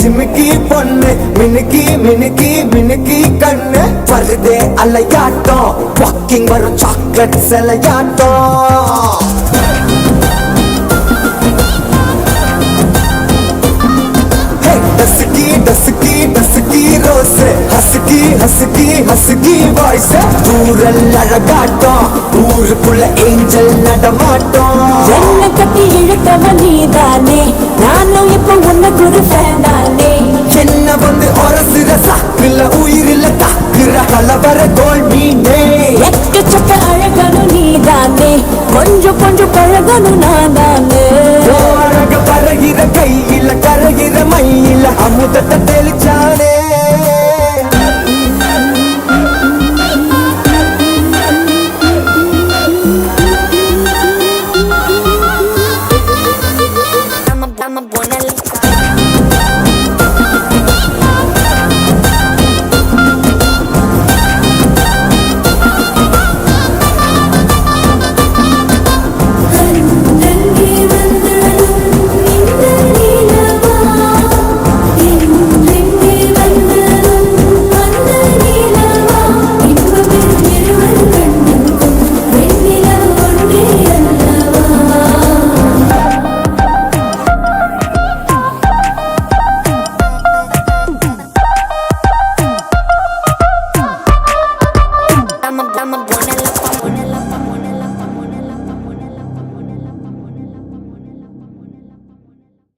ஜிமிக்கி பொண்ணு மினுக்கி மினுக்கி மினுக்கி கண்ணு வருதே அலையாட்டம் வாக்கிங் வரும் சாக்லேட் சிலையாட்டம் dusky dusky dusky rose husky husky husky voice ஊரல் அழகாட்டம் ஊருக்குள்ள ஏஞ்சல் நடமாட்டம் என்ன கட்டி இழுத்தவ நீதானே நானும் இப்ப உனக்கு ஒரு ஃபேன் தானே என்ன வந்து ஒரசுற சாக்குல உயிரில தாக்குற கலவர கோல் மீனே எக்கச்சக்க அழகனும் நீதானே கொஞ்சம் கொஞ்சம் பழகனும் நான் தானே அழக பறகிற கையில கரைகிற மயில அமுதத்தை